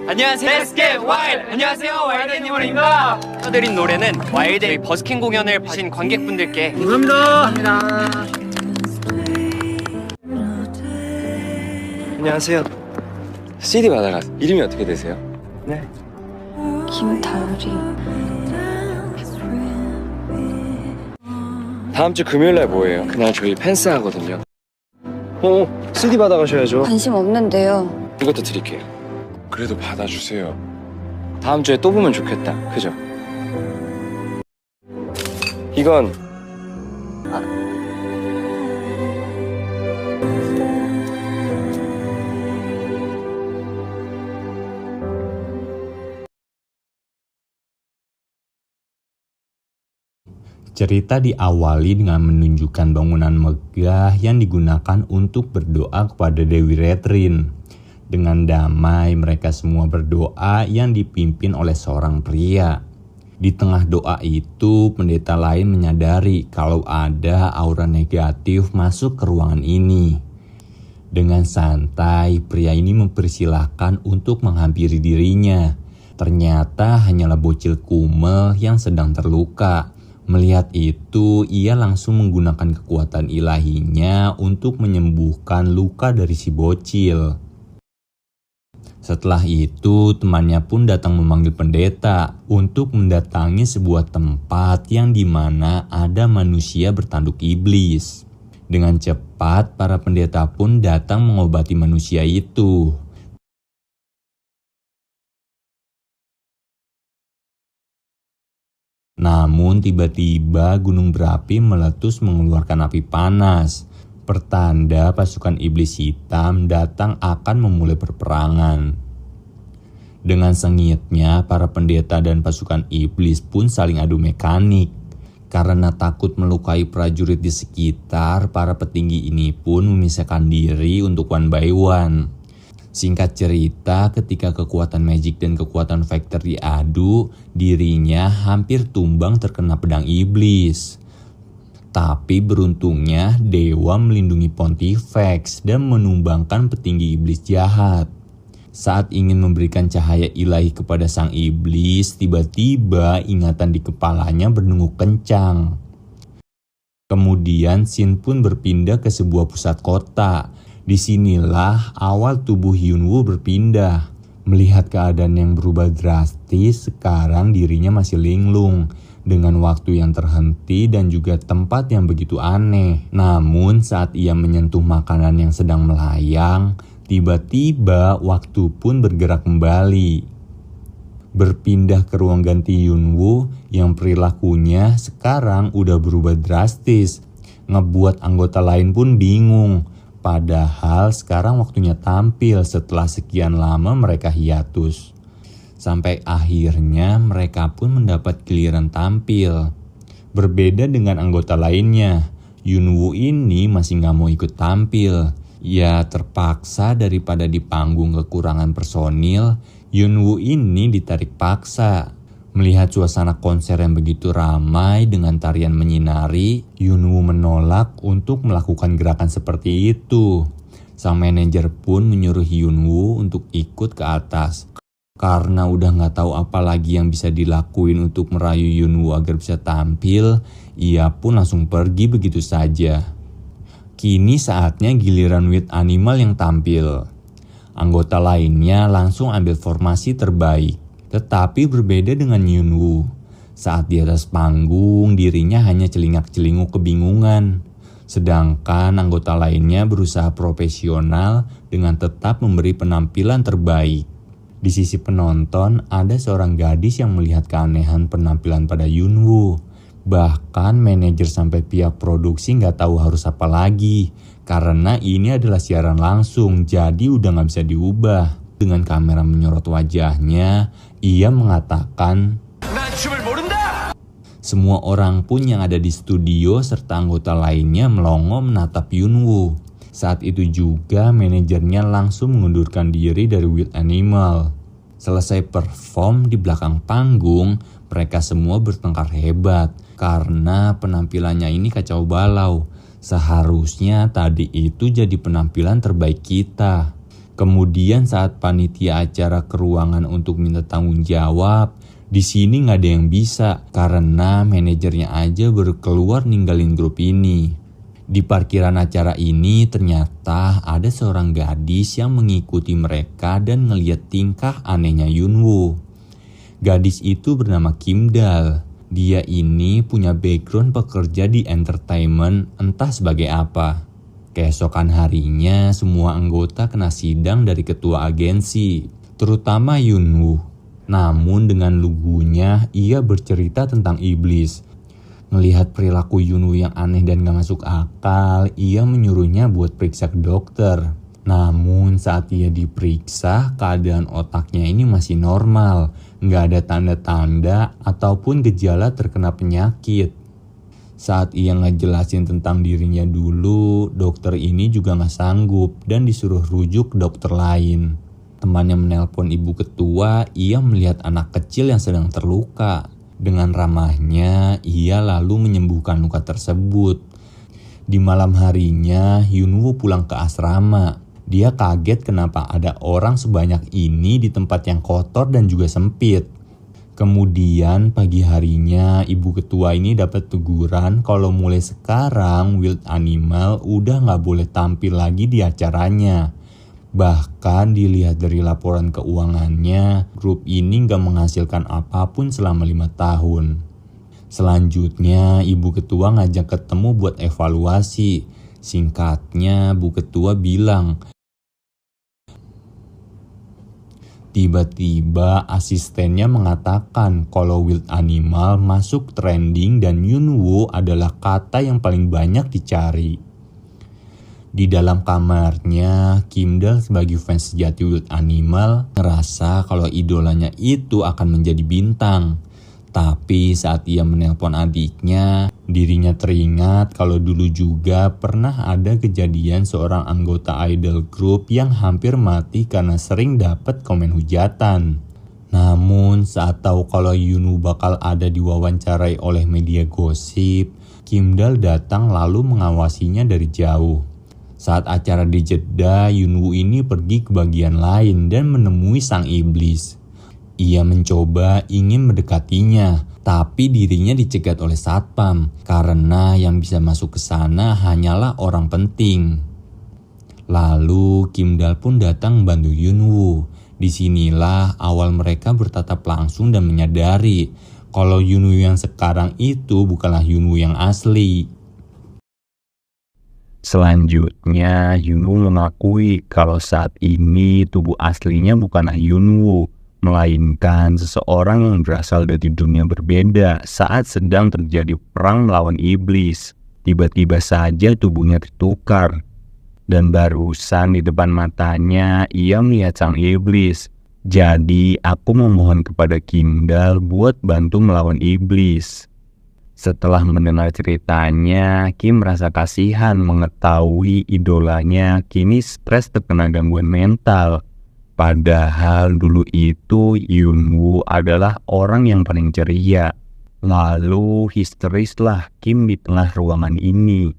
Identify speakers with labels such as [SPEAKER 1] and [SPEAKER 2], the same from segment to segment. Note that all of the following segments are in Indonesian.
[SPEAKER 1] 안녕하세요. Let's get wild. 안녕하세요. 와일드 애니멀입니다. 드린 노래는 와일드의 버스킹 공연을 보신 관객분들께 감사합니다.
[SPEAKER 2] 안녕하세요. CD 받아가 이름이 어떻게 되세요? 네.
[SPEAKER 3] 김다율이.
[SPEAKER 2] 다음 주 금요일 날 뭐예요? 그날 저희 팬스 하거든요. CD 받아가셔야죠.
[SPEAKER 3] 관심 없는데요.
[SPEAKER 2] 이것도 드릴게요.
[SPEAKER 4] 그래도 받아주세요.
[SPEAKER 2] 다음 주에 또 보면 좋겠다. 그죠? 이건
[SPEAKER 5] Cerita diawali dengan menunjukkan bangunan megah yang digunakan untuk berdoa kepada Dewi Retrin. Dengan damai mereka semua berdoa yang dipimpin oleh seorang pria. Di tengah doa itu pendeta lain menyadari kalau ada aura negatif masuk ke ruangan ini. Dengan santai pria ini mempersilahkan untuk menghampiri dirinya. Ternyata hanyalah bocil kumel yang sedang terluka. Melihat itu, ia langsung menggunakan kekuatan ilahinya untuk menyembuhkan luka dari si bocil. Setelah itu, temannya pun datang memanggil pendeta untuk mendatangi sebuah tempat yang dimana ada manusia bertanduk iblis. Dengan cepat, para pendeta pun datang mengobati manusia itu. Namun tiba-tiba gunung berapi meletus mengeluarkan api panas. Pertanda pasukan iblis hitam datang akan memulai perperangan. Dengan sengitnya para pendeta dan pasukan iblis pun saling adu mekanik. Karena takut melukai prajurit di sekitar, para petinggi ini pun memisahkan diri untuk one by one. Singkat cerita, ketika kekuatan magic dan kekuatan fighter diadu, dirinya hampir tumbang terkena pedang iblis. Tapi beruntungnya dewa melindungi Pontifex dan menumbangkan petinggi iblis jahat. Saat ingin memberikan cahaya ilahi kepada sang iblis, tiba-tiba ingatan di kepalanya berdenguk kencang. Kemudian Shin pun berpindah ke sebuah pusat kota. Disinilah awal tubuh Hyunwoo berpindah. Melihat keadaan yang berubah drastis, sekarang dirinya masih linglung. Dengan waktu yang terhenti dan juga tempat yang begitu aneh. Namun saat ia menyentuh makanan yang sedang melayang, tiba-tiba waktu pun bergerak kembali. Berpindah ke ruang ganti Hyunwoo yang perilakunya sekarang udah berubah drastis. Ngebuat anggota lain pun bingung. Padahal sekarang waktunya tampil setelah sekian lama mereka hiatus. Sampai akhirnya mereka pun mendapat giliran tampil. Berbeda dengan anggota lainnya, Hyunwoo ini masih gak mau ikut tampil. Ya terpaksa daripada di panggung kekurangan personil, Hyunwoo ini ditarik paksa. Melihat suasana konser yang begitu ramai dengan tarian menyinari, Hyunwoo menolak untuk melakukan gerakan seperti itu. Sang manajer pun menyuruh Hyunwoo untuk ikut ke atas. Karena udah gak tahu apa lagi yang bisa dilakuin untuk merayu Hyunwoo agar bisa tampil, ia pun langsung pergi begitu saja. Kini saatnya giliran Wild Animal yang tampil. Anggota lainnya langsung ambil formasi terbaik. Tetapi berbeda dengan Hyunwoo. Saat di atas panggung, dirinya hanya celingak-celinguk kebingungan. Sedangkan anggota lainnya berusaha profesional dengan tetap memberi penampilan terbaik. Di sisi penonton, ada seorang gadis yang melihat keanehan penampilan pada Hyunwoo. Bahkan manajer sampai pihak produksi nggak tahu harus apa lagi. Karena ini adalah siaran langsung, jadi udah nggak bisa diubah. Dengan kamera menyorot wajahnya, ia mengatakan, semua orang pun yang ada di studio serta anggota lainnya melongo menatap Hyunwoo. Saat itu juga manajernya langsung mengundurkan diri dari Wild Animal. Selesai perform di belakang panggung, mereka semua bertengkar hebat karena penampilannya ini kacau balau. Seharusnya tadi itu jadi penampilan terbaik kita. Kemudian saat panitia acara ke ruangan untuk minta tanggung jawab, di sini nggak ada yang bisa karena manajernya aja baru keluar ninggalin grup ini. Di parkiran acara ini ternyata ada seorang gadis yang mengikuti mereka dan ngeliat tingkah anehnya Yunwoo. Gadis itu bernama Kim Dal. Dia ini punya background pekerja di entertainment entah sebagai apa. Keesokan harinya semua anggota kena sidang dari ketua agensi, terutama Yunwoo. Namun dengan lugunya ia bercerita tentang iblis. Ngelihat perilaku Yunwoo yang aneh dan gak masuk akal, ia menyuruhnya buat periksa ke dokter. Namun saat ia diperiksa, keadaan otaknya ini masih normal. Gak ada tanda-tanda ataupun gejala terkena penyakit. Saat ia ngejelasin tentang dirinya dulu, dokter ini juga gak sanggup dan disuruh rujuk ke dokter lain. Temannya menelpon ibu ketua, ia melihat anak kecil yang sedang terluka. Dengan ramahnya, ia lalu menyembuhkan luka tersebut. Di malam harinya, Yunwoo pulang ke asrama. Dia kaget kenapa ada orang sebanyak ini di tempat yang kotor dan juga sempit. Kemudian pagi harinya ibu ketua ini dapat teguran kalau mulai sekarang Wild Animal udah gak boleh tampil lagi di acaranya. Bahkan dilihat dari laporan keuangannya, grup ini gak menghasilkan apapun selama 5 tahun. Selanjutnya ibu ketua ngajak ketemu buat evaluasi. Singkatnya bu ketua bilang, tiba-tiba asistennya mengatakan kalau Wild Animal masuk trending dan Yunwoo adalah kata yang paling banyak dicari. Di dalam kamarnya, Kim Dal sebagai fans sejati Wild Animal ngerasa kalau idolanya itu akan menjadi bintang. Tapi saat ia menelpon adiknya, dirinya teringat kalau dulu juga pernah ada kejadian seorang anggota idol group yang hampir mati karena sering dapat komen hujatan. Namun saat tahu kalau Yunwoo bakal ada diwawancarai oleh media gosip, Kim Dal datang lalu mengawasinya dari jauh. Saat acara di Jeddah, Yunwoo ini pergi ke bagian lain dan menemui sang iblis. Ia mencoba ingin mendekatinya, tapi dirinya dicegat oleh satpam karena yang bisa masuk ke sana hanyalah orang penting. Lalu Kim Dal pun datang membantu Yunwoo. Disinilah awal mereka bertatap langsung dan menyadari kalau Yunwoo yang sekarang itu bukanlah Yunwoo yang asli. Selanjutnya, Yunwoo mengakui kalau saat ini tubuh aslinya bukanlah Yunwoo, melainkan seseorang yang berasal dari dunia berbeda saat sedang terjadi perang melawan iblis. Tiba-tiba saja tubuhnya tertukar, dan barusan di depan matanya ia melihat sang iblis. Jadi aku memohon kepada Kim Dal buat bantu melawan iblis. Setelah mendengar ceritanya, Kim merasa kasihan mengetahui idolanya kini stres terkena gangguan mental. Padahal dulu itu Yunwoo adalah orang yang paling ceria. Lalu histerislah Kim di tengah ruangan ini.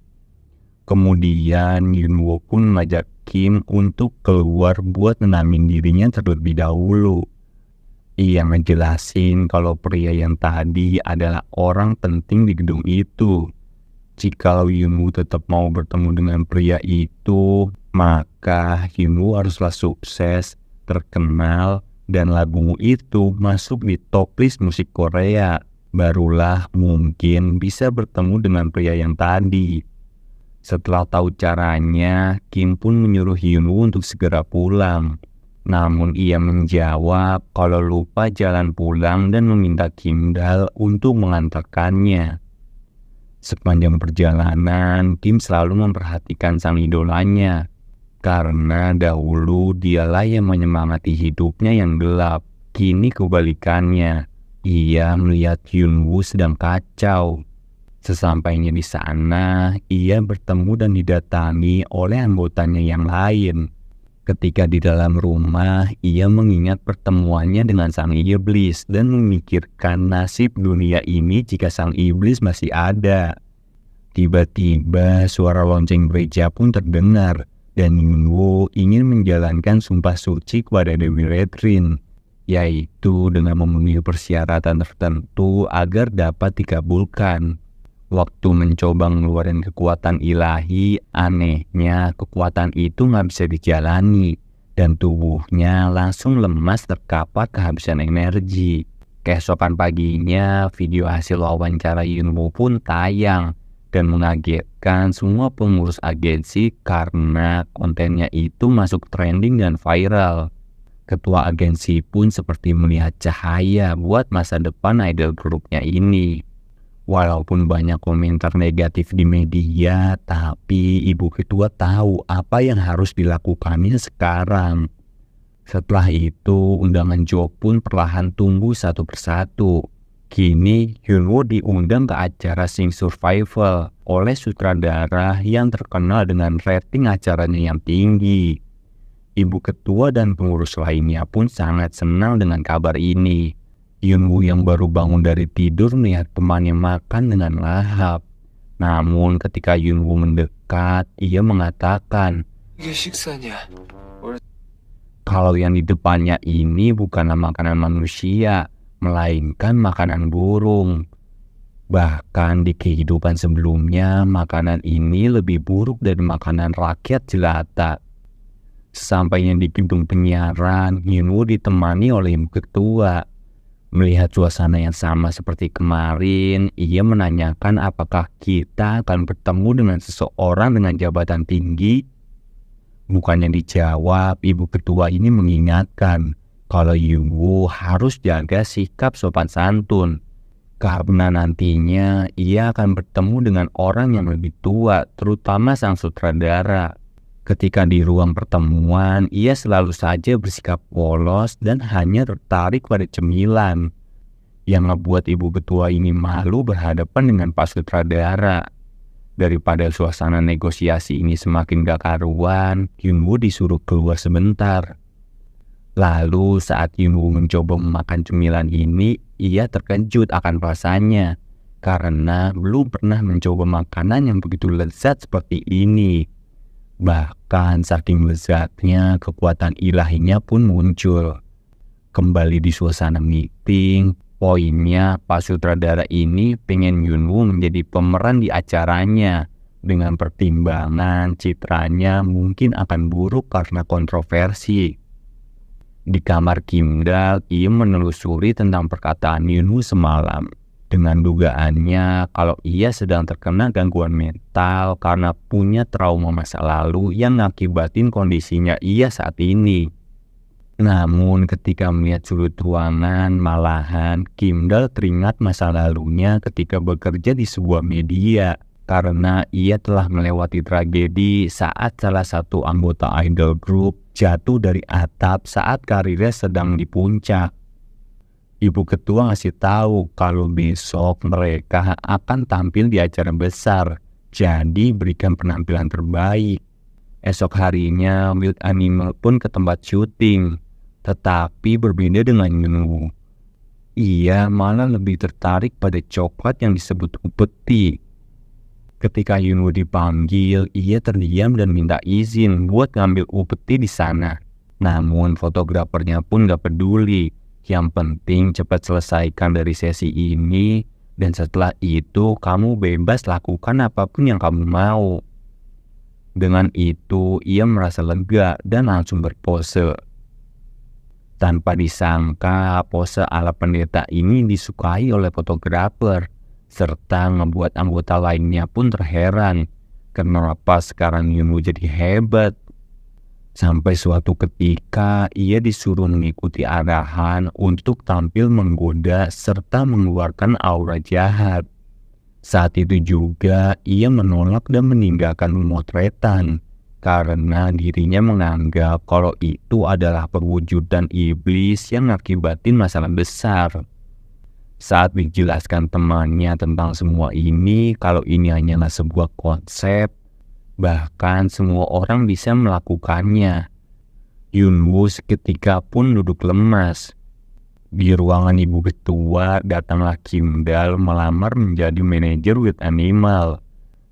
[SPEAKER 5] Kemudian Yunwoo pun mengajak Kim untuk keluar buat nenangin dirinya terlebih dahulu. Ia ngejelasin kalau pria yang tadi adalah orang penting di gedung itu. Jika Yunwoo tetap mau bertemu dengan pria itu, maka Yunwoo haruslah sukses, terkenal, dan lagu itu masuk di top list musik Korea. Barulah mungkin bisa bertemu dengan pria yang tadi. Setelah tahu caranya, Kim pun menyuruh Yunwoo untuk segera pulang. Namun ia menjawab kalau lupa jalan pulang dan meminta Kim Dal untuk mengantarkannya. Sepanjang perjalanan, Kim selalu memperhatikan sang idolanya. Karena dahulu dialah yang menyemangati hidupnya yang gelap. Kini kebalikannya, ia melihat Yunwoo sedang kacau. Sesampainya di sana, ia bertemu dan didatangi oleh anggotanya yang lain. Ketika di dalam rumah, ia mengingat pertemuannya dengan sang iblis dan memikirkan nasib dunia ini jika sang iblis masih ada. Tiba-tiba suara lonceng gereja pun terdengar dan Yunwoo ingin menjalankan sumpah suci kepada Dewi Redrin, yaitu dengan memenuhi persyaratan tertentu agar dapat dikabulkan. Waktu mencoba mengeluarkan kekuatan ilahi, anehnya kekuatan itu nggak bisa dijalani dan tubuhnya langsung lemas terkapar kehabisan energi. Keesokan paginya, video hasil wawancara Yunwoo pun tayang dan mengagetkan semua pengurus agensi karena kontennya itu masuk trending dan viral. Ketua agensi pun seperti melihat cahaya buat masa depan idol grupnya ini. Walaupun banyak komentar negatif di media, tapi ibu ketua tahu apa yang harus dilakukannya sekarang. Setelah itu, undangan job pun perlahan tumbuh satu persatu. Kini, Yunwoo diundang ke acara Sing Survival oleh sutradara yang terkenal dengan rating acaranya yang tinggi. Ibu ketua dan pengurus lainnya pun sangat senang dengan kabar ini. Yunwoo yang baru bangun dari tidur melihat temannya makan dengan lahap. Namun ketika Yunwoo mendekat, ia mengatakan,
[SPEAKER 2] 이게 식사냐?
[SPEAKER 5] kalau yang di depannya ini bukanlah makanan manusia, melainkan makanan burung. Bahkan di kehidupan sebelumnya, makanan ini lebih buruk dari makanan rakyat jelata. Sesampainya di gedung penyiaran, Yunwoo ditemani oleh ibu ketua. Melihat suasana yang sama seperti kemarin, ia menanyakan apakah kita akan bertemu dengan seseorang dengan jabatan tinggi. Bukannya dijawab, ibu ketua ini mengingatkan kalau Yunwoo harus jaga sikap sopan santun. Karena nantinya ia akan bertemu dengan orang yang lebih tua, terutama sang sutradara. Ketika di ruang pertemuan, ia selalu saja bersikap polos dan hanya tertarik pada cemilan. Yang ngebuat ibu ketua ini malu berhadapan dengan Pak Sutradara. Daripada suasana negosiasi ini semakin gak karuan, Yunwoo disuruh keluar sebentar. Lalu saat Yunwoo mencoba memakan cemilan ini, ia terkejut akan rasanya. Karena belum pernah mencoba makanan yang begitu lezat seperti ini. Bahkan saking lezatnya, kekuatan ilahinya pun muncul. Kembali di suasana meeting, poinnya Pak Sutradara ini pengen Yunwoo menjadi pemeran di acaranya. Dengan pertimbangan citranya mungkin akan buruk karena kontroversi. Di kamar Kimdal, ia menelusuri tentang perkataan Yunwoo semalam. Dengan dugaannya kalau ia sedang terkena gangguan mental karena punya trauma masa lalu yang ngakibatin kondisinya ia saat ini. Namun ketika melihat sudut ruangan, malahan Kimdal teringat masa lalunya ketika bekerja di sebuah media. Karena ia telah melewati tragedi saat salah satu anggota idol group jatuh dari atap saat karirnya sedang di puncak. Ibu ketua ngasih tahu kalau besok mereka akan tampil di acara besar, jadi berikan penampilan terbaik. Esok harinya Wild Animal pun ke tempat syuting, tetapi berbeda dengan Yunwoo. Ia malah lebih tertarik pada coklat yang disebut upeti. Ketika Yunwoo dipanggil, ia terdiam dan minta izin buat ngambil upeti di sana. Namun fotografernya pun gak peduli. Yang penting cepat selesaikan dari sesi ini, dan setelah itu kamu bebas lakukan apapun yang kamu mau. Dengan itu ia merasa lega dan langsung berpose. Tanpa disangka pose ala pendeta ini disukai oleh fotografer, serta membuat anggota lainnya pun terheran kenapa sekarang Yunwoo jadi hebat. Sampai suatu ketika ia disuruh mengikuti arahan untuk tampil menggoda serta mengeluarkan aura jahat. Saat itu juga ia menolak dan meninggalkan pemotretan karena dirinya menganggap kalau itu adalah perwujudan iblis yang ngakibatin masalah besar. Saat dijelaskan temannya tentang semua ini, kalau ini hanyalah sebuah konsep, bahkan semua orang bisa melakukannya. Yunwoo seketika pun duduk lemas. Di ruangan ibu ketua, datanglah Kimdal melamar menjadi manajer Wild Animal.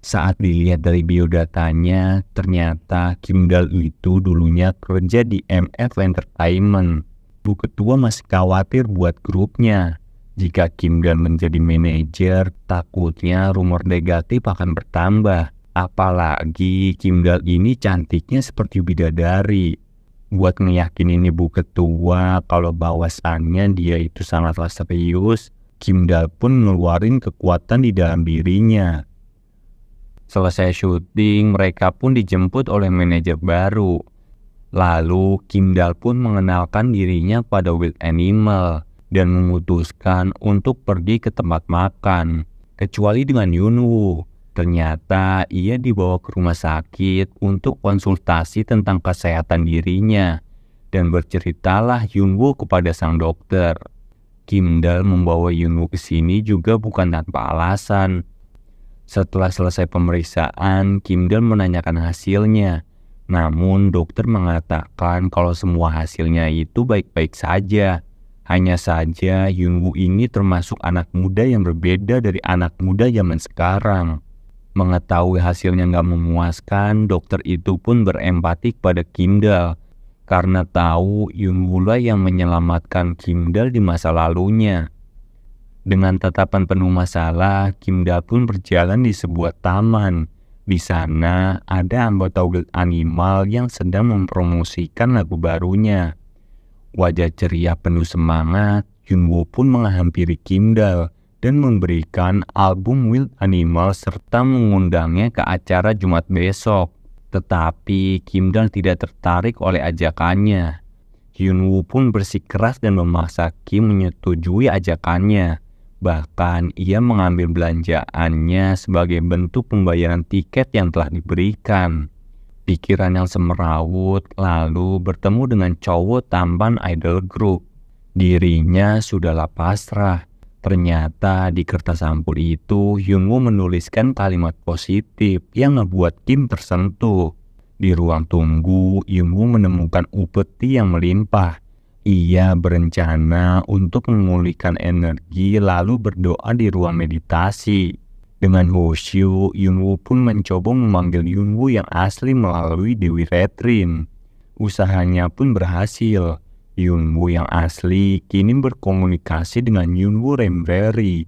[SPEAKER 5] Saat dilihat dari biodatanya, ternyata Kim Dal itu dulunya kerja di MF Entertainment. Bu Ketua masih khawatir buat grupnya. Jika Kim Dal menjadi manajer, takutnya rumor negatif akan bertambah. Apalagi Kim Dal ini cantiknya seperti bidadari. Buat ngeyakinin Ibu Ketua kalau bahwasannya dia itu sangatlah serius, Kim Dal pun ngeluarin kekuatan di dalam dirinya. Selesai syuting, mereka pun dijemput oleh manajer baru. Lalu Kim Dal pun mengenalkan dirinya pada Wild Animal dan memutuskan untuk pergi ke tempat makan. Kecuali dengan Yunwoo. Ternyata ia dibawa ke rumah sakit untuk konsultasi tentang kesehatan dirinya. Dan berceritalah Yunwoo kepada sang dokter. Kim Dal membawa Yunwoo ke sini juga bukan tanpa alasan. Setelah selesai pemeriksaan, Kim Dal menanyakan hasilnya. Namun dokter mengatakan kalau semua hasilnya itu baik-baik saja. Hanya saja Yunwoo ini termasuk anak muda yang berbeda dari anak muda zaman sekarang. Mengetahui hasilnya nggak memuaskan, dokter itu pun berempati kepada Kim Dal. Karena tahu Yunwoo lah yang menyelamatkan Kim Dal di masa lalunya. Dengan tatapan penuh masalah, Kim Dal pun berjalan di sebuah taman. Di sana ada anggota Wild Animal yang sedang mempromosikan lagu barunya. Wajah ceria penuh semangat, Yunwoo pun menghampiri Kim Dal dan memberikan album Wild Animal serta mengundangnya ke acara Jumat besok. Tetapi Kim Dal tidak tertarik oleh ajakannya. Yunwoo pun bersikeras dan memaksa Kim menyetujui ajakannya. Bahkan ia mengambil belanjaannya sebagai bentuk pembayaran tiket yang telah diberikan. Pikiran yang semerawut lalu bertemu dengan cowok tampan idol group. Dirinya sudahlah pasrah. Ternyata di kertas ampul itu Yunwoo menuliskan kalimat positif yang membuat Kim tersentuh. Di ruang tunggu, Yunwoo menemukan upeti yang melimpah. Ia berencana untuk memulihkan energi lalu berdoa di ruang meditasi. Dengan khusyuk, Yunwoo pun mencoba memanggil Yunwoo yang asli melalui Dewi Retrin. Usahanya pun berhasil. Yunwoo yang asli kini berkomunikasi dengan Yunwoo Rembreri.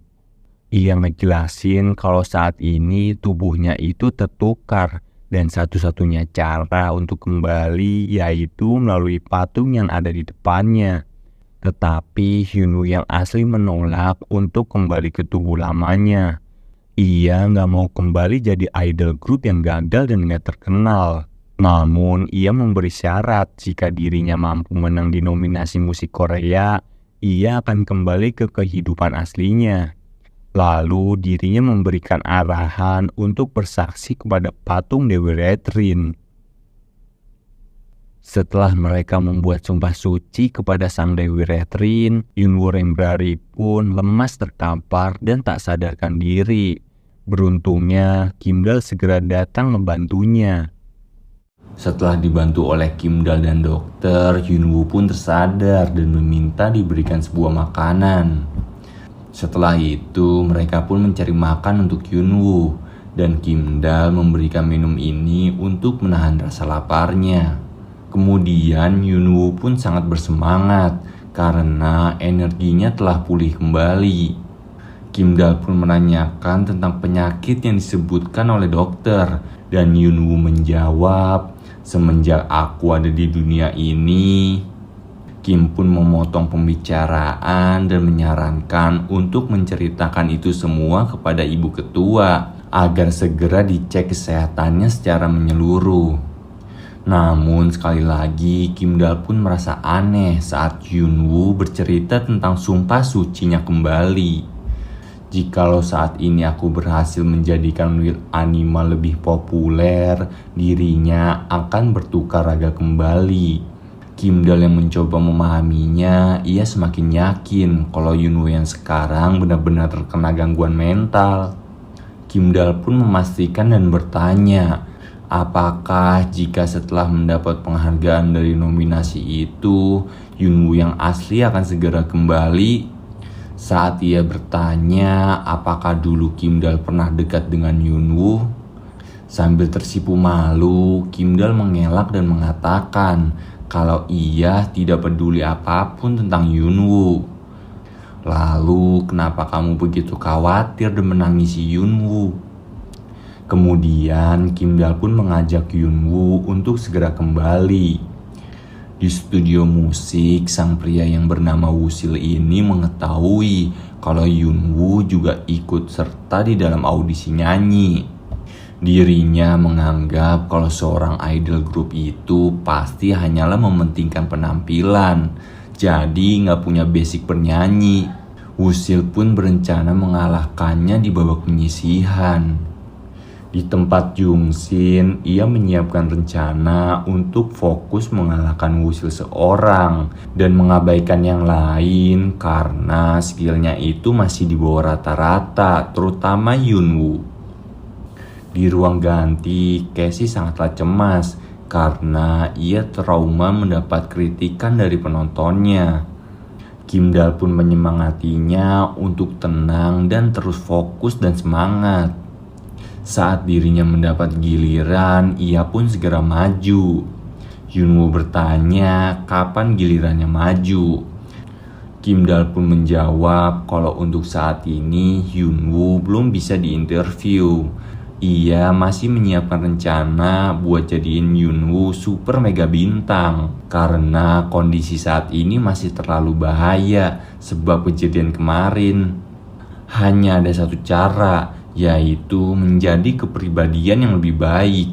[SPEAKER 5] Ia ngejelasin kalau saat ini tubuhnya itu tertukar. Dan satu-satunya cara untuk kembali yaitu melalui patung yang ada di depannya. Tetapi Yunwoo yang asli menolak untuk kembali ke tubuh lamanya. Ia nggak mau kembali jadi idol group yang gagal dan nggak terkenal. Namun ia memberi syarat jika dirinya mampu menang di nominasi musik Korea, ia akan kembali ke kehidupan aslinya. Lalu dirinya memberikan arahan untuk bersaksi kepada patung Dewi Retrin. Setelah mereka membuat sumpah suci kepada sang Dewi Retrin, Yunwoo Rembrari pun lemas terkapar dan tak sadarkan diri. Beruntungnya, Kim Dal segera datang membantunya. Setelah dibantu oleh Kim Dal dan dokter, Yunwoo pun tersadar dan meminta diberikan sebuah makanan. Setelah itu, mereka pun mencari makan untuk Yunwoo, dan Kim Dal memberikan minum ini untuk menahan rasa laparnya. Kemudian Yunwoo pun sangat bersemangat karena energinya telah pulih kembali. Kim Dal pun menanyakan tentang penyakit yang disebutkan oleh dokter, dan Yunwoo menjawab, "Semenjak aku ada di dunia ini." Kim pun memotong pembicaraan dan menyarankan untuk menceritakan itu semua kepada Ibu Ketua agar segera dicek kesehatannya secara menyeluruh. Namun sekali lagi Kim Dal pun merasa aneh saat Yunwoo bercerita tentang sumpah sucinya kembali. Jikalau saat ini aku berhasil menjadikan Wild Animal lebih populer, dirinya akan bertukar raga kembali. Kim Dal yang mencoba memahaminya, ia semakin yakin kalau Yunwoo yang sekarang benar-benar terkena gangguan mental. Kim Dal pun memastikan dan bertanya, apakah jika setelah mendapat penghargaan dari nominasi itu, Yunwoo yang asli akan segera kembali? Saat ia bertanya apakah dulu Kim Dal pernah dekat dengan Yunwoo, Sambil tersipu malu, Kim Daal mengelak dan mengatakan kalau ia tidak peduli apapun tentang Yunwoo. Lalu, kenapa kamu begitu khawatir dan menangisi Yunwoo? Kemudian, Kim Daal pun mengajak Yunwoo untuk segera kembali. Di studio musik, sang pria yang bernama Woo-sil ini mengetahui kalau Yunwoo juga ikut serta di dalam audisi nyanyi. Dirinya menganggap kalau seorang idol grup itu pasti hanyalah mementingkan penampilan, jadi nggak punya basic bernyanyi. Woo-sil pun berencana mengalahkannya di babak penyisihan. Di tempat Jungshin, ia menyiapkan rencana untuk fokus mengalahkan Woo-sil seorang dan mengabaikan yang lain karena skillnya itu masih di bawah rata-rata, terutama Yunwoo. Di ruang ganti, Casey sangatlah cemas karena ia trauma mendapat kritikan dari penontonnya. Kim Daal pun menyemangatinya untuk tenang dan terus fokus dan semangat. Saat dirinya mendapat giliran, ia pun segera maju. Yunwoo bertanya kapan gilirannya maju. Kim Daal pun menjawab kalau untuk saat ini Yunwoo belum bisa diinterview. Ia masih menyiapkan rencana buat jadiin Yunwoo super mega bintang karena kondisi saat ini masih terlalu bahaya sebab kejadian kemarin. Hanya ada satu cara, yaitu menjadi kepribadian yang lebih baik.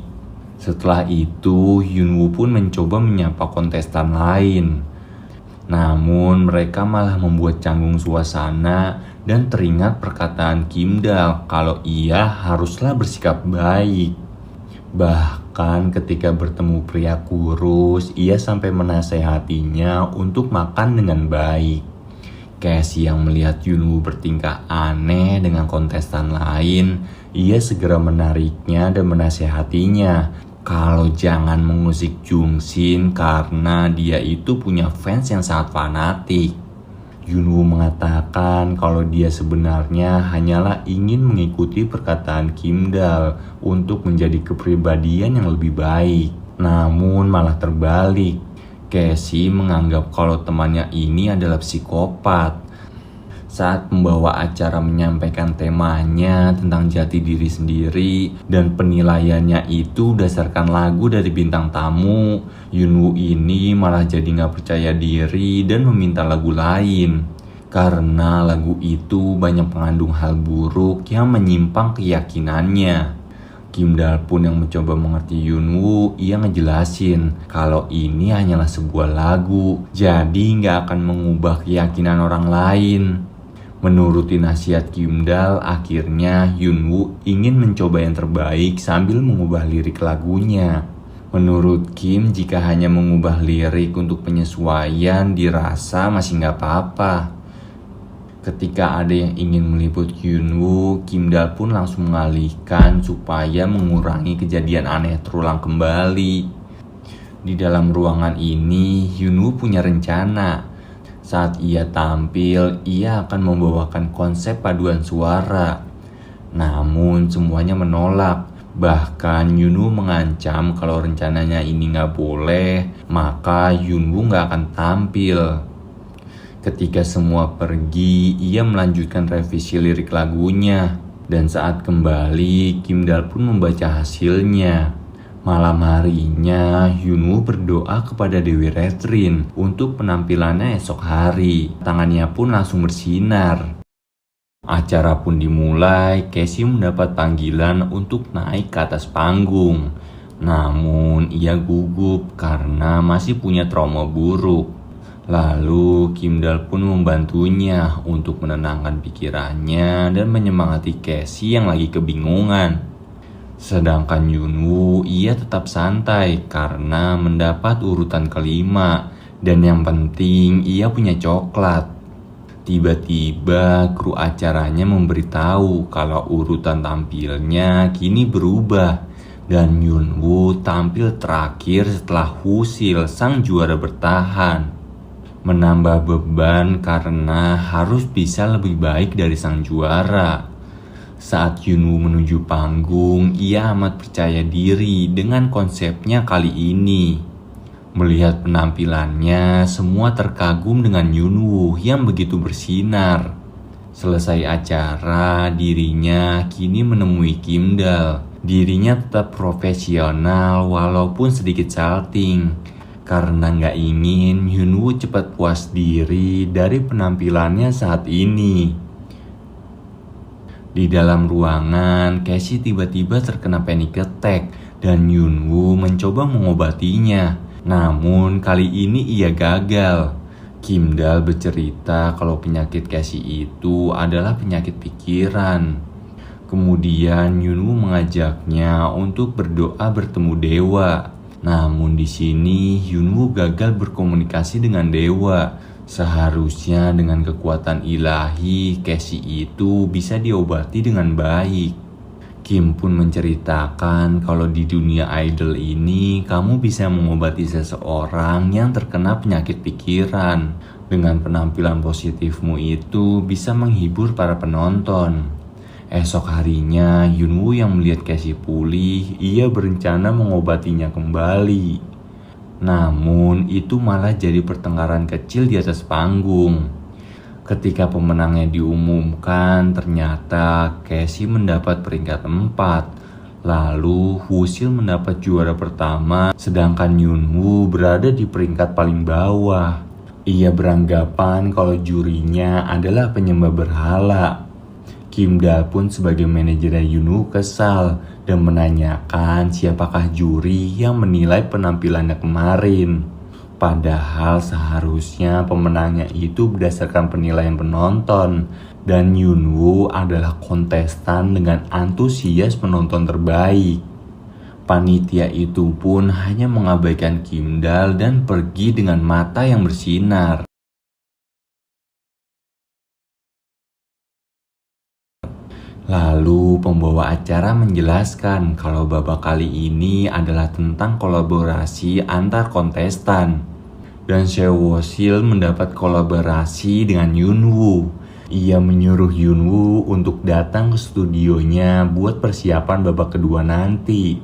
[SPEAKER 5] Setelah itu, Yunwoo pun mencoba menyapa kontestan lain. Namun mereka malah membuat canggung suasana dan teringat perkataan Kim Daal kalau ia haruslah bersikap baik. Bahkan ketika bertemu pria kurus, ia sampai menasehatinya untuk makan dengan baik. Casey yang melihat Yunwoo bertingkah aneh dengan kontestan lain, ia segera menariknya dan menasehatinya kalau jangan mengusik Jungshin karena dia itu punya fans yang sangat fanatik. Yunwoo mengatakan kalau dia sebenarnya hanyalah ingin mengikuti perkataan Kim Daal untuk menjadi kepribadian yang lebih baik. Namun malah terbalik. Casey menganggap kalau temannya ini adalah psikopat. Saat pembawa acara menyampaikan temanya tentang jati diri sendiri dan penilaiannya itu berdasarkan lagu dari bintang tamu, Yunwoo ini malah jadi gak percaya diri dan meminta lagu lain. Karena lagu itu banyak mengandung hal buruk yang menyimpang keyakinannya. Kim Daal pun yang mencoba mengerti Yunwoo, ia ngejelasin kalau ini hanyalah sebuah lagu, jadi gak akan mengubah keyakinan orang lain. Menuruti nasihat Kim Daal, akhirnya Yunwoo ingin mencoba yang terbaik sambil mengubah lirik lagunya. Menurut Kim, jika hanya mengubah lirik untuk penyesuaian dirasa masih gak apa-apa. Ketika ada yang ingin meliput Yunwoo, Kim Daal pun langsung mengalihkan supaya mengurangi kejadian aneh terulang kembali. Di dalam ruangan ini, Yunwoo punya rencana. Saat ia tampil, ia akan membawakan konsep paduan suara. Namun semuanya menolak. Bahkan Yunwoo mengancam kalau rencananya ini gak boleh, maka Yunwoo gak akan tampil. Ketika semua pergi, ia melanjutkan revisi lirik lagunya. Dan saat kembali, Kim Daal pun membaca hasilnya. Malam harinya, Yunwoo berdoa kepada Dewi Retrin untuk penampilannya esok hari. Tangannya pun langsung bersinar. Acara pun dimulai. Casey mendapat panggilan untuk naik ke atas panggung. Namun ia gugup karena masih punya trauma buruk. Lalu Kim Daal pun membantunya untuk menenangkan pikirannya dan menyemangati Casey yang lagi kebingungan. Sedangkan Yunwoo, ia tetap santai karena mendapat urutan kelima dan yang penting ia punya coklat. Tiba-tiba kru acaranya memberitahu kalau urutan tampilnya kini berubah dan Yunwoo tampil terakhir setelah Woo-sil sang juara bertahan. Menambah beban karena harus bisa lebih baik dari sang juara. Saat Yunwoo menuju panggung, ia amat percaya diri dengan konsepnya kali ini. Melihat penampilannya, semua terkagum dengan Yunwoo yang begitu bersinar. Selesai acara, dirinya kini menemui Kimdal. Dirinya tetap profesional walaupun sedikit salting, karena nggak ingin Yunwoo cepat puas diri dari penampilannya saat ini. Di dalam ruangan, Casey tiba-tiba terkena panic attack dan Yunwoo mencoba mengobatinya. Namun kali ini ia gagal. Kimdal bercerita kalau penyakit Casey itu adalah penyakit pikiran. Kemudian Yunwoo mengajaknya untuk berdoa bertemu dewa. Namun di sini Yunwoo gagal berkomunikasi dengan dewa. Seharusnya dengan kekuatan ilahi, Casey itu bisa diobati dengan baik. Kim pun menceritakan kalau di dunia idol ini kamu bisa mengobati seseorang yang terkena penyakit pikiran. Dengan penampilan positifmu itu bisa menghibur para penonton. Esok harinya Yunwoo yang melihat Casey pulih, ia berencana mengobatinya kembali. Namun itu malah jadi pertengkaran kecil di atas panggung. Ketika pemenangnya diumumkan, ternyata Casey mendapat peringkat 4. Lalu Wusil mendapat juara pertama, sedangkan Yunwoo berada di peringkat paling bawah. Ia beranggapan kalau jurinya adalah penyembah berhala. Kimdal pun sebagai manajer Yunwoo kesal dan menanyakan siapakah juri yang menilai penampilannya kemarin. Padahal seharusnya pemenangnya itu berdasarkan penilaian penonton dan Yunwoo adalah kontestan dengan antusias penonton terbaik. Panitia itu pun hanya mengabaikan Kimdal dan pergi dengan mata yang bersinar. Lalu pembawa acara menjelaskan kalau babak kali ini adalah tentang kolaborasi antar kontestan. Dan Seo-Wusil mendapat kolaborasi dengan Yunwoo. Ia menyuruh Yunwoo untuk datang ke studionya buat persiapan babak kedua nanti.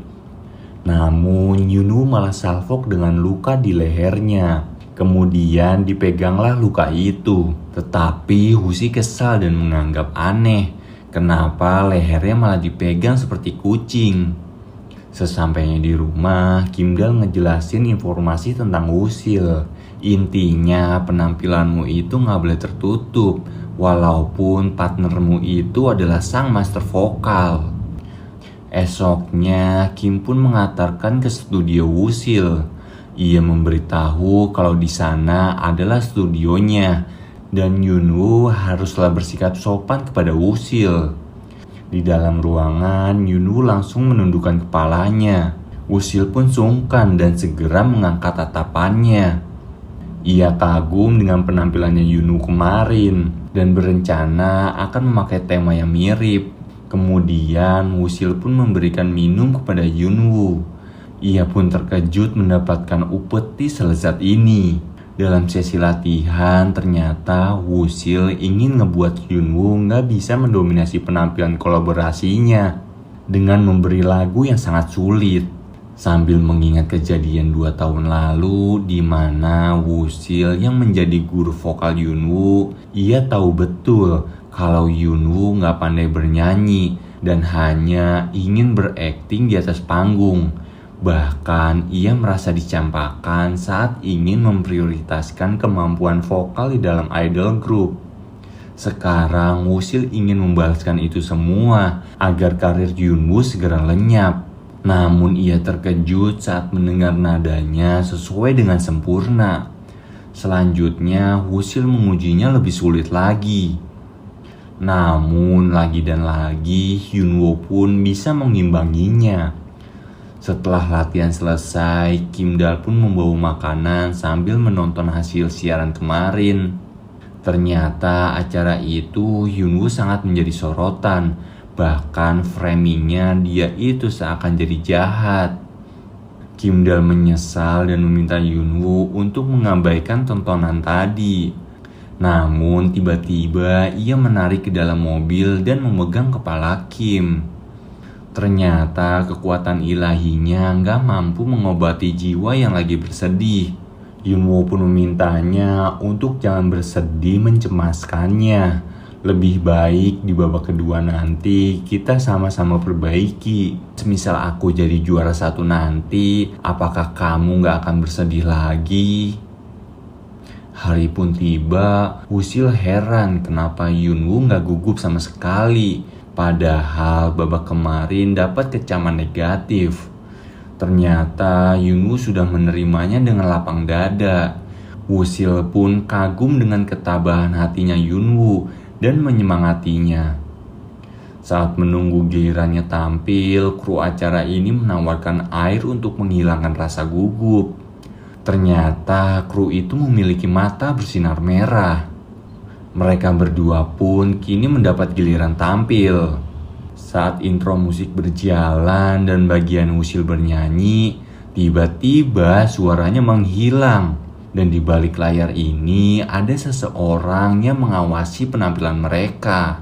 [SPEAKER 5] Namun Yunwoo malah salfok dengan luka di lehernya. Kemudian dipeganglah luka itu. Tetapi Wusi kesal dan menganggap aneh. Kenapa lehernya malah dipegang seperti kucing? Sesampainya di rumah, Kimdal ngejelasin informasi tentang Wusil. Intinya penampilanmu itu gak boleh tertutup, walaupun partnermu itu adalah sang master vokal. Esoknya, Kim pun mengantarkan ke studio Wusil. Ia memberitahu kalau di sana adalah studionya. Dan Yunwoo haruslah bersikap sopan kepada Wusil. Di dalam ruangan, Yunwoo langsung menundukkan kepalanya. Wusil pun sungkan dan segera mengangkat tatapannya. Ia kagum dengan penampilannya Yunwoo kemarin dan berencana akan memakai tema yang mirip. Kemudian Wusil pun memberikan minum kepada Yunwoo. Ia pun terkejut mendapatkan upeti selezat ini. Dalam sesi latihan, ternyata Wusil ingin ngebuat Yunwoo gak bisa mendominasi penampilan kolaborasinya dengan memberi lagu yang sangat sulit. Sambil mengingat kejadian 2 tahun lalu di mana Wusil yang menjadi guru vokal Yunwoo, ia tahu betul kalau Yunwoo gak pandai bernyanyi dan hanya ingin berakting di atas panggung. Bahkan ia merasa dicampakkan saat ingin memprioritaskan kemampuan vokal di dalam idol group. Sekarang Wusil ingin membalaskan itu semua agar karir Yunwoo segera lenyap. Namun ia terkejut saat mendengar nadanya sesuai dengan sempurna. Selanjutnya Wusil mengujinya lebih sulit lagi. Namun lagi dan lagi Yunwoo pun bisa mengimbanginya. Setelah latihan selesai, Kimdal pun membawa makanan sambil menonton hasil siaran kemarin. Ternyata acara itu Yunwoo sangat menjadi sorotan. Bahkan framingnya dia itu seakan jadi jahat. Kimdal menyesal dan meminta Yunwoo untuk mengabaikan tontonan tadi. Namun tiba-tiba ia menarik ke dalam mobil dan memegang kepala Kim. Ternyata kekuatan ilahinya gak mampu mengobati jiwa yang lagi bersedih. Yunwoo pun memintanya untuk jangan bersedih mencemaskannya. Lebih baik di babak kedua nanti kita sama-sama perbaiki. Semisal aku jadi juara 1 nanti, apakah kamu gak akan bersedih lagi? Hari pun tiba, Wusil heran kenapa Yunwoo gak gugup sama sekali. Padahal babak kemarin dapat kecaman negatif. Ternyata Yunwoo sudah menerimanya dengan lapang dada. Wusil pun kagum dengan ketabahan hatinya Yunwoo dan menyemangatinya. Saat menunggu gilirannya tampil, kru acara ini menawarkan air untuk menghilangkan rasa gugup. Ternyata kru itu memiliki mata bersinar merah. Mereka berdua pun kini mendapat giliran tampil. Saat intro musik berjalan dan bagian Wusil bernyanyi, tiba-tiba suaranya menghilang. Dan di balik layar ini ada seseorang yang mengawasi penampilan mereka.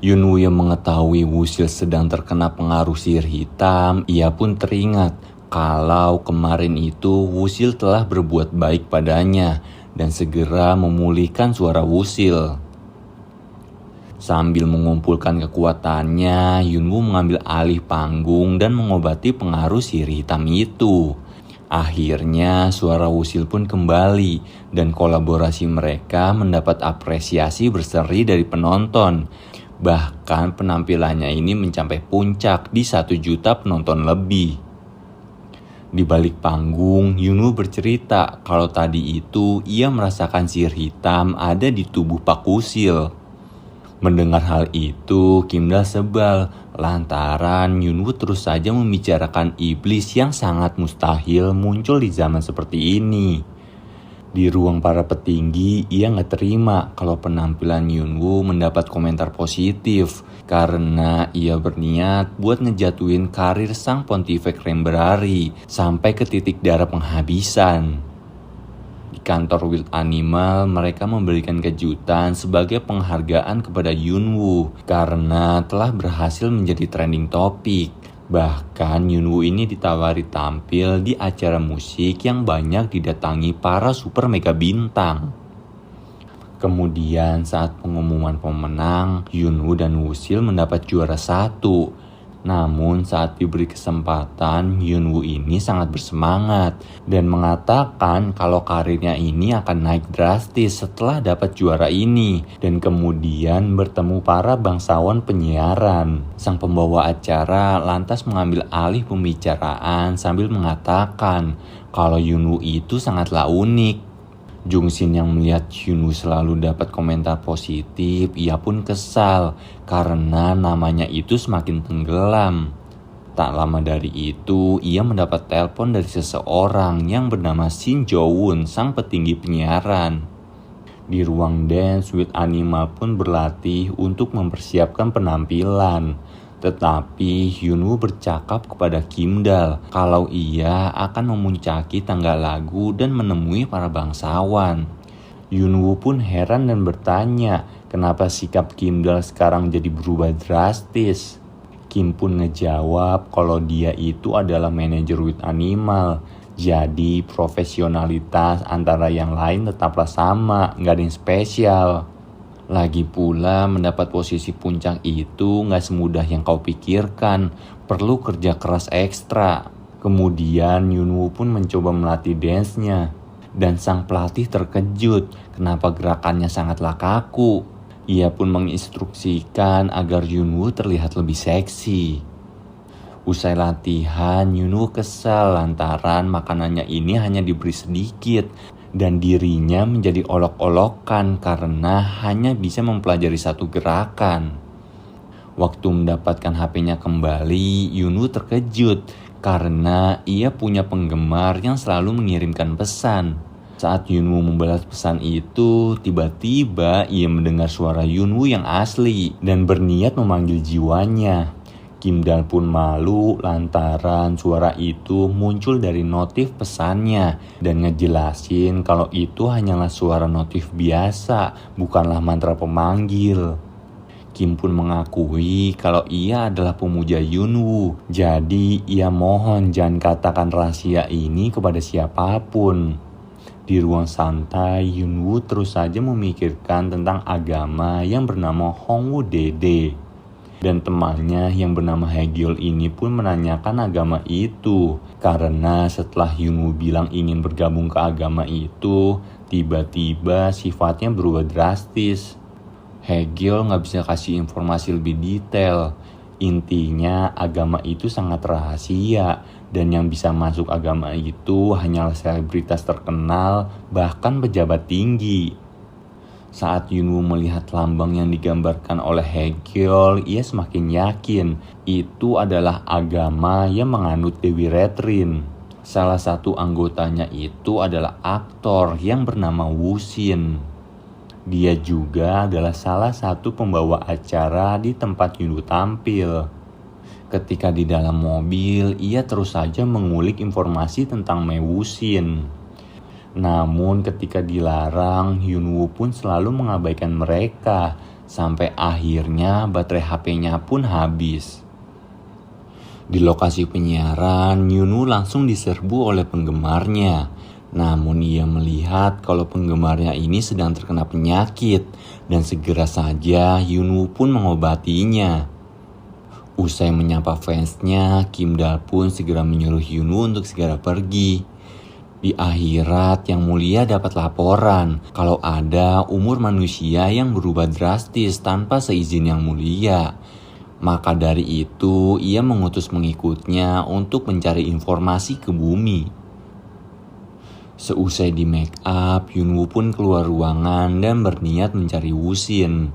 [SPEAKER 5] Yunwoo yang mengetahui Wusil sedang terkena pengaruh sihir hitam, ia pun teringat kalau kemarin itu Wusil telah berbuat baik padanya dan segera memulihkan suara Wusil. Sambil mengumpulkan kekuatannya, Yunwoo mengambil alih panggung dan mengobati pengaruh sihir hitam itu. Akhirnya suara Wusil pun kembali dan kolaborasi mereka mendapat apresiasi berseri dari penonton. Bahkan penampilannya ini mencapai puncak di 1 juta penonton lebih. Di balik panggung, Yunwoo bercerita kalau tadi itu ia merasakan sihir hitam ada di tubuh Pak Wusil. Mendengar hal itu, Kimdal sebal lantaran Yunwoo terus saja membicarakan iblis yang sangat mustahil muncul di zaman seperti ini. Di ruang para petinggi, ia gak terima kalau penampilan Yunwoo mendapat komentar positif karena ia berniat buat ngejatuhin karir sang pontifex Remberari sampai ke titik darah penghabisan. Di kantor Wild Animal, mereka memberikan kejutan sebagai penghargaan kepada Yunwoo karena telah berhasil menjadi trending topik. Bahkan Yunwoo ini ditawari tampil di acara musik yang banyak didatangi para super mega bintang. Kemudian saat pengumuman pemenang, Yunwoo dan Wusil mendapat juara 1. Namun saat diberi kesempatan, Yunwoo ini sangat bersemangat dan mengatakan kalau karirnya ini akan naik drastis setelah dapat juara ini dan kemudian bertemu para bangsawan penyiaran. Sang pembawa acara lantas mengambil alih pembicaraan sambil mengatakan kalau Yunwoo itu sangatlah unik. Jungsin yang melihat Yunwoo selalu dapat komentar positif, ia pun kesal karena namanya itu semakin tenggelam. Tak lama dari itu, ia mendapat telepon dari seseorang yang bernama Shin Jo-woon, sang petinggi penyiaran. Di ruang dance, Wild Animal pun berlatih untuk mempersiapkan penampilan. Tetapi Yunwoo bercakap kepada Kimdal kalau ia akan memuncaki tangga lagu dan menemui para bangsawan. Yunwoo pun heran dan bertanya kenapa sikap Kimdal sekarang jadi berubah drastis. Kim pun ngejawab kalau dia itu adalah manajer Wild Animal. Jadi profesionalitas antara yang lain tetaplah sama, gak ada yang spesial. Lagi pula mendapat posisi puncak itu gak semudah yang kau pikirkan, perlu kerja keras ekstra. Kemudian Yunwoo pun mencoba melatih dance-nya. Dan sang pelatih terkejut kenapa gerakannya sangatlah kaku. Ia pun menginstruksikan agar Yunwoo terlihat lebih seksi. Usai latihan, Yunwoo kesal lantaran makanannya ini hanya diberi sedikit. Dan dirinya menjadi olok-olokan karena hanya bisa mempelajari 1 gerakan. Waktu mendapatkan HP-nya kembali, Yunwoo terkejut karena ia punya penggemar yang selalu mengirimkan pesan. Saat Yunwoo membalas pesan itu, tiba-tiba ia mendengar suara Yunwoo yang asli dan berniat memanggil jiwanya. Kim Dal pun malu lantaran suara itu muncul dari notif pesannya dan ngejelasin kalau itu hanyalah suara notif biasa, bukanlah mantra pemanggil. Kim pun mengakui kalau ia adalah pemuja Yunwoo, jadi ia mohon jangan katakan rahasia ini kepada siapapun. Di ruang santai, Yunwoo terus saja memikirkan tentang agama yang bernama Hongwoo Dede. Dan temannya yang bernama Haegyeol ini pun menanyakan agama itu. Karena setelah Yunwoo bilang ingin bergabung ke agama itu, tiba-tiba sifatnya berubah drastis. Haegyeol gak bisa kasih informasi lebih detail. Intinya agama itu sangat rahasia. Dan yang bisa masuk agama itu hanyalah selebritas terkenal, bahkan pejabat tinggi. Saat Yunwoo melihat lambang yang digambarkan oleh Haegyeol, ia semakin yakin itu adalah agama yang menganut Dewi Retrin. Salah satu anggotanya itu adalah aktor yang bernama Woo Shin. Dia juga adalah salah satu pembawa acara di tempat Yunwoo tampil. Ketika di dalam mobil, ia terus saja mengulik informasi tentang Woo Shin. Namun ketika dilarang, Yunwoo pun selalu mengabaikan mereka, sampai akhirnya baterai HP-nya pun habis. Di lokasi penyiaran, Yunwoo langsung diserbu oleh penggemarnya. Namun ia melihat kalau penggemarnya ini sedang terkena penyakit, dan segera saja Yunwoo pun mengobatinya. Usai menyapa fansnya, Kim Dal pun segera menyuruh Yunwoo untuk segera pergi. Di akhirat yang mulia dapat laporan kalau ada umur manusia yang berubah drastis tanpa seizin yang mulia. Maka dari itu ia mengutus mengikutnya untuk mencari informasi ke bumi. Seusai di make up, Yunwoo pun keluar ruangan dan berniat mencari Woo Shin.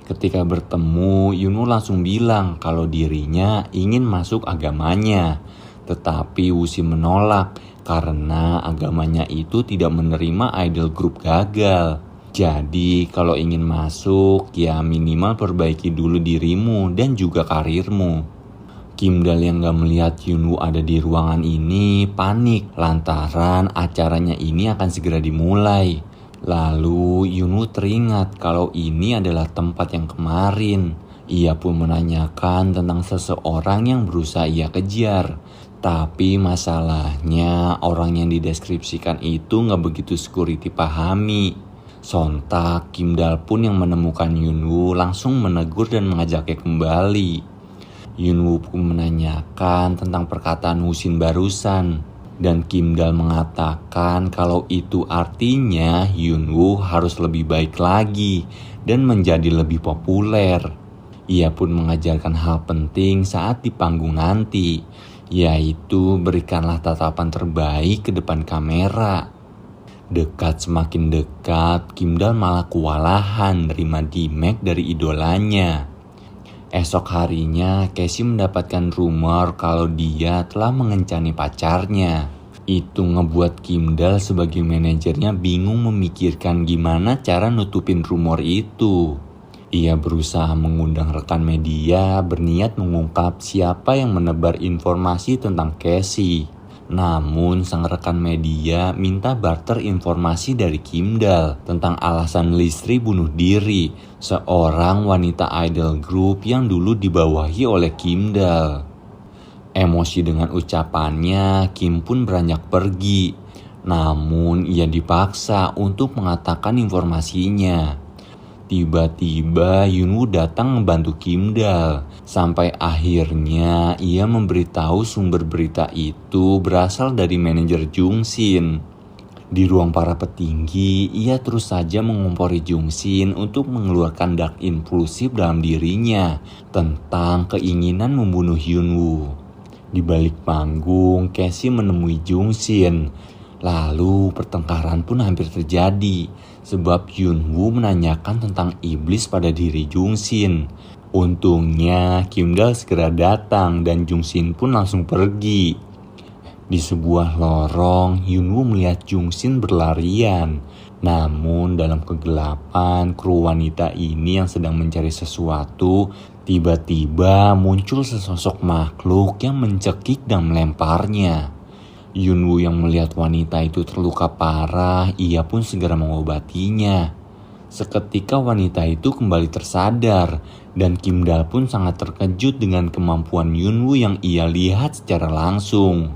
[SPEAKER 5] Ketika bertemu, Yunwoo langsung bilang kalau dirinya ingin masuk agamanya. Tetapi Woo Shin menolak karena agamanya itu tidak menerima idol grup gagal. Jadi kalau ingin masuk, ya minimal perbaiki dulu dirimu dan juga karirmu. Kim Dal yang gak melihat Yunwoo ada di ruangan ini panik lantaran acaranya ini akan segera dimulai. Lalu Yunwoo teringat kalau ini adalah tempat yang kemarin. Ia pun menanyakan tentang seseorang yang berusaha ia kejar. Tapi masalahnya orang yang dideskripsikan itu gak begitu security pahami. Sontak Kim Dal pun yang menemukan Yunwoo langsung menegur dan mengajaknya kembali. Yunwoo pun menanyakan tentang perkataan Woo Shin barusan. Dan Kim Dal mengatakan kalau itu artinya Yunwoo harus lebih baik lagi dan menjadi lebih populer. Ia pun mengajarkan hal penting saat di panggung nanti, yaitu berikanlah tatapan terbaik ke depan kamera. Dekat semakin dekat, Kim Dal malah kewalahan nerima dimek dari idolanya. Esok harinya, Casey mendapatkan rumor kalau dia telah mengencani pacarnya. Itu ngebuat Kim Dal sebagai manajernya bingung memikirkan gimana cara nutupin rumor itu. Ia berusaha mengundang rekan media berniat mengungkap siapa yang menebar informasi tentang Casey. Namun sang rekan media minta barter informasi dari Kim Dal tentang alasan Listri bunuh diri, seorang wanita idol group yang dulu dibawahi oleh Kim Dal. Emosi dengan ucapannya, Kim pun beranjak pergi. Namun ia dipaksa untuk mengatakan informasinya. Tiba-tiba Yunwoo datang membantu Kim Dal. Sampai akhirnya ia memberitahu sumber berita itu berasal dari manajer Jung Shin. Di ruang para petinggi, ia terus saja mengompori Jung Shin untuk mengeluarkan dark impulsif dalam dirinya tentang keinginan membunuh Yunwoo. Di balik panggung, Casey menemui Jung Shin. Lalu pertengkaran pun hampir terjadi sebab Yunwoo menanyakan tentang iblis pada diri Jung Shin. Untungnya Kim Dal segera datang dan Jung Shin pun langsung pergi. Di sebuah lorong, Yunwoo melihat Jung Shin berlarian. Namun dalam kegelapan, kru wanita ini yang sedang mencari sesuatu, tiba-tiba muncul sesosok makhluk yang mencekik dan melemparnya. Yunwoo yang melihat wanita itu terluka parah, ia pun segera mengobatinya. Seketika wanita itu kembali tersadar, dan Kim Dal pun sangat terkejut dengan kemampuan Yunwoo yang ia lihat secara langsung.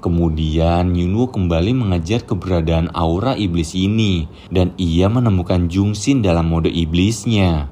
[SPEAKER 5] Kemudian Yunwoo kembali mengejar keberadaan aura iblis ini dan ia menemukan Jungsin dalam mode iblisnya.